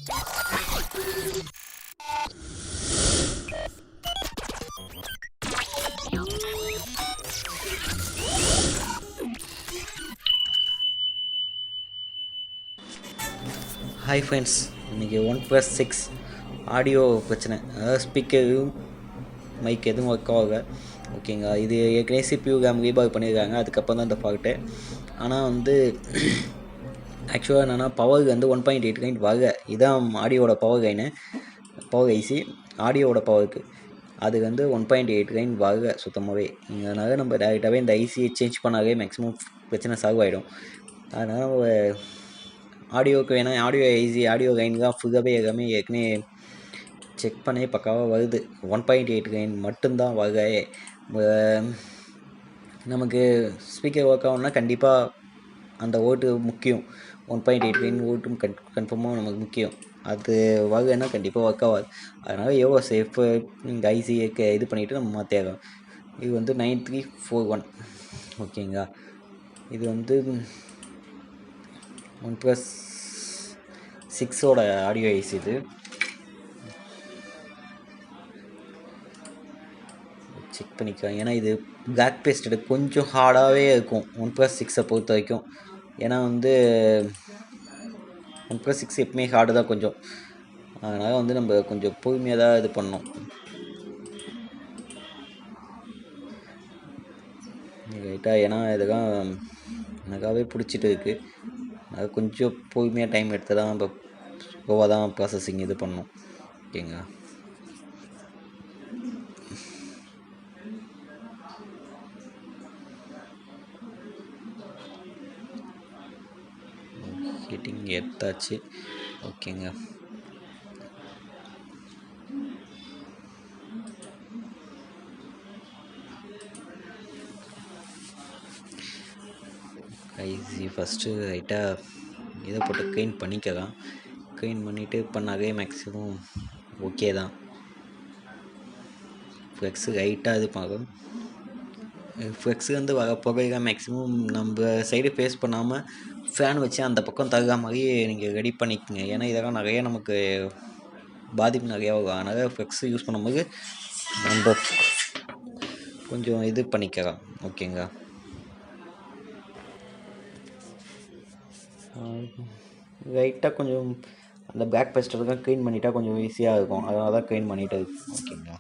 Hi friends, இன்றைக்கி OnePlus 6 audio பிரச்சனை, அதாவது ஸ்பீக்கரும் மைக் எதுவும் ஒர்க் ஆகல. ஓகேங்களா, இது ஏற்கனவே CPU RAM ரீபால் பண்ணியிருக்காங்க, அதுக்கப்புறம் தான் இந்த ஃபால்ட்டு. ஆனால் வந்து ஆக்சுவலாக என்னென்னா பவர் வந்து 1.8 கைன் வரல. இதுதான் ஆடியோட பவர் ஐசி ஆடியோட பவருக்கு. அது வந்து 1.8 கைன் வரல சுத்தமாகவே. அதனால் நம்ம டேரெக்டாகவே இந்த ஐசியை சேஞ்ச் பண்ணாலே மேக்ஸிமம் பிரச்சனை சால்வ் ஆகிடும். அதனால் நம்ம ஆடியோவுக்கு வேணால் ஆடியோ கைன் தான் ஃபுல்லாகவே எல்லாமே ஏற்கனவே செக் பண்ணி பக்காவாக வருது. 1.8 கைன் மட்டும்தான் வரல. நமக்கு ஸ்பீக்கர் ஒர்க் ஆகணும்னா கண்டிப்பாக அந்த ஓட்டு முக்கியம். 1.8 கைன் ஓட்டும் கன்ஃபார்மாக நமக்கு முக்கியம். அது வரலைன்னா கண்டிப்பாக ஒர்க் ஆகாது. அதனால் எவ்வளோ சேஃபு இந்த ஐசியை இது பண்ணிவிட்டு நம்ம மாற்றிடலாம். இது வந்து 9341. ஓகேங்களா, இது வந்து OnePlus 6ஓட ஆடியோ ஐசி. இது செக் பண்ணிக்கலாம். ஏன்னா இது பிளாக் பேஸ்டடு கொஞ்சம் ஹார்டாகவே இருக்கும் OnePlus 6 பொறுத்த வரைக்கும். ஏன்னா வந்து OnePlus 6 எப்பவுமே ஹார்டு தான் கொஞ்சம். அதனால் வந்து நம்ம கொஞ்சம் பொறுமையாக தான் இது பண்ணணும். ரைட்டாக, ஏன்னா இதெல்லாம் எனக்காகவே பிடிச்சிட்டு இருக்குது. அது கொஞ்சம் பொறுமையாக டைம் எடுத்து தான் நம்ம ஸ்லோவாக தான் ப்ராசஸிங் இது பண்ணணும். ஓகேங்களா, ஹீட்டிங் எடுத்தாச்சு. ஓகேங்க, ஐசி ஃபஸ்ட்டு ரைட்டாக இதை போட்டு க்ளீன் பண்ணிக்கலாம். க்ளீன் பண்ணிவிட்டு பண்ணாவே மேக்ஸிமம் ஓகே தான். ஃப்ளெக்ஸு ரைட்டாக இது பார்க்கும். ஃப்ளெக்ஸு வந்து வர புகையில மேக்ஸிமம் நம்ம சைடு ஃபேஸ் பண்ணாமல் ஃபேன் வச்சு அந்த பக்கம் தகுந்த மாதிரி நீங்கள் ரெடி பண்ணிக்கோங்க. ஏன்னா இதெல்லாம் நிறையா நமக்கு பாதிப்பு நிறையா வரும். அதனால் ஃப்ளெக்ஸு யூஸ் பண்ணும்போது நம்ம கொஞ்சம் இது பண்ணிக்கலாம். ஓகேங்களா, லைட்டாக கொஞ்சம் அந்த பேக் பெஸ்டெல்லாம் க்ளீன் பண்ணிட்டா கொஞ்சம் ஈஸியாக இருக்கும். அதனால தான் க்ளீன் பண்ணிவிட்டு. ஓகேங்களா,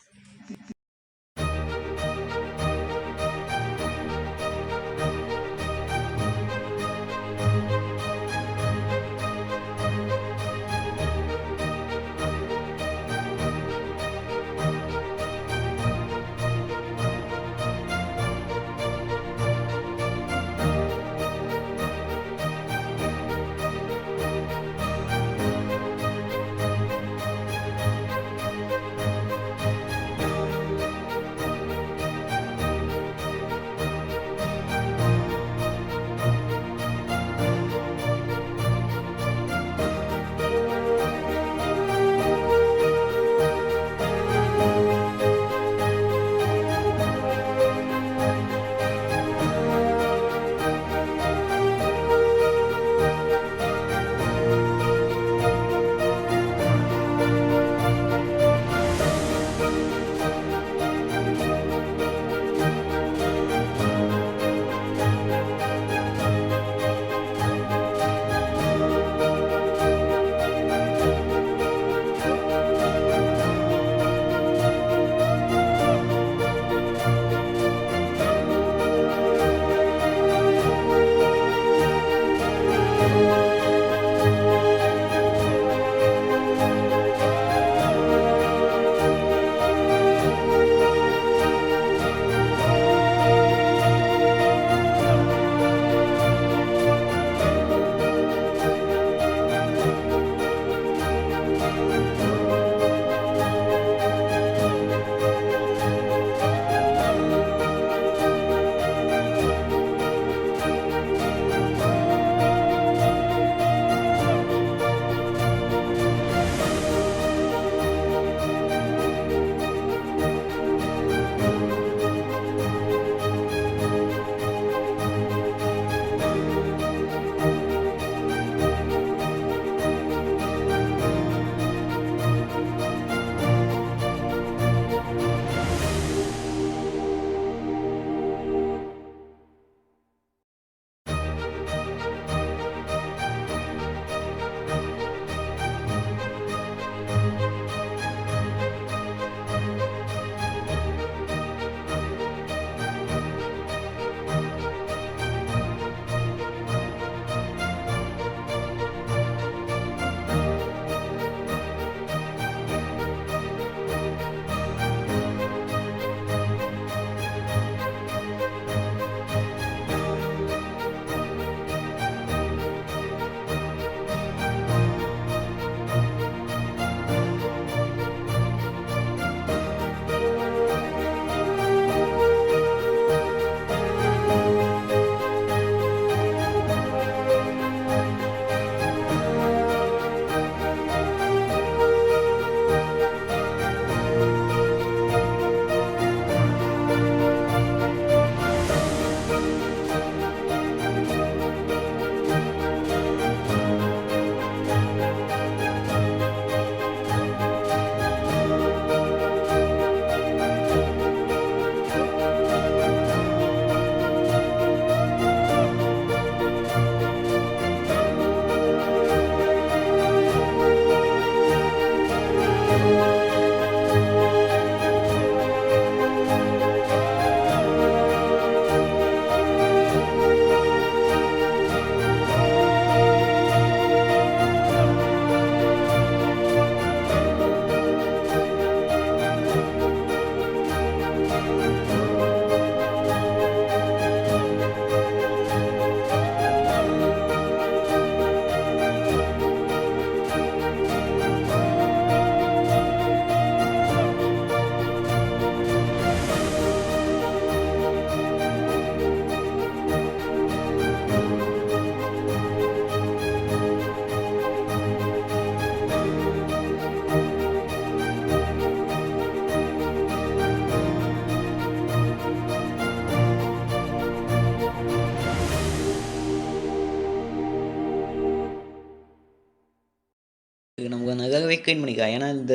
இது நமக்கு நல்லாவே க்ளீன் பண்ணிக்கலாம். ஏன்னா இந்த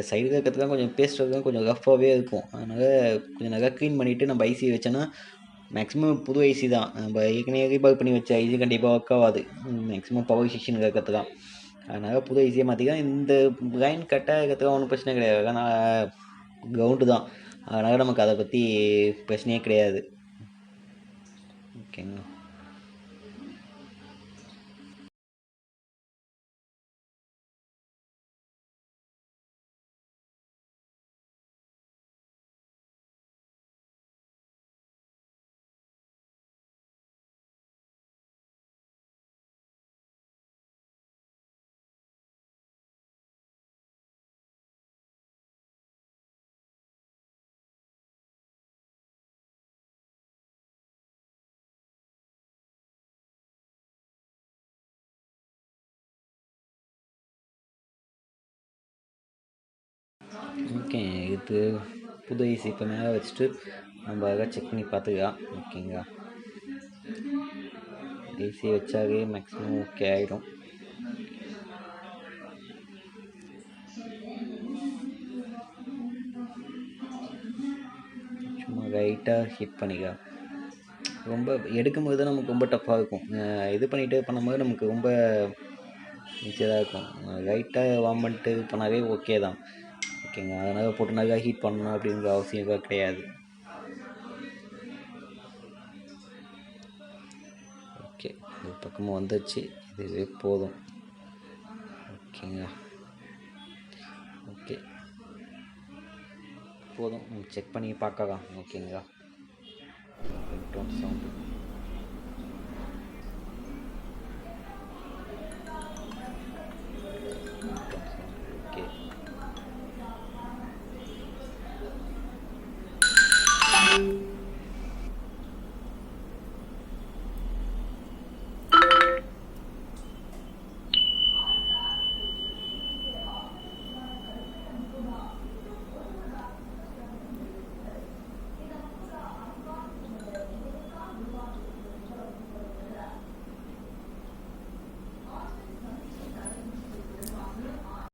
சைடில் இருக்கிறதுலாம் கொஞ்சம் பேஸ்ட் கொஞ்சம் ரஃப்பாகவே இருக்கும். அதனால் கொஞ்சம் நல்லா க்ளீன் பண்ணிவிட்டு நம்ம ஐசி வச்சோன்னா மேக்ஸிமம் புது ஐசி தான். நம்ம ஏற்கனவே ரீபால் பண்ணி வச்ச ஐசி கண்டிப்பாக ஒர்க் ஆகாது. மேக்ஸிமம் பவர் செக்ஷன் இருக்கிறது தான். அதனால் புது ஐசியை மாற்றிக்கலாம். இந்த லைன் கட்டாக இருக்கிறதுலாம் ஒன்றும் பிரச்சனை கிடையாது. ஆனால் கிரவுண்டு தான். அதனால் நமக்கு அதை பற்றி பிரச்சனையே கிடையாது. ஓகேங்க. ஓகே, இது புது ஐசி இப்போ மேலே வச்சுட்டு நம்ம அதை செக் பண்ணி பார்த்துக்கலாம். ஓகேங்களா, ஐசி வச்சாவே மேக்ஸிமம் ஓகே ஆகிடும். சும்மா லைட்டாக ஹீட் பண்ணிக்கலாம். ரொம்ப எடுக்கும்போது தான் நமக்கு ரொம்ப டஃப்பாக இருக்கும். இது பண்ணிவிட்டு பண்ணும்போது நமக்கு ரொம்ப ஈஸியாக தான் இருக்கும். லைட்டாக வார்ம் பண்ணிட்டு பண்ணாவே ஓகே தான். ஓகேங்க, அதனால் போட்டு நல்லா ஹீட் பண்ணணும் அப்படிங்கிற அவசியம் கிடையாது. ஓகே, இது பக்கமாக வந்துச்சு. இதுவே போதும். ஓகேங்க, ஓகே போதும். செக் பண்ணி பார்க்கலாம். ஓகேங்களா, சவுண்டு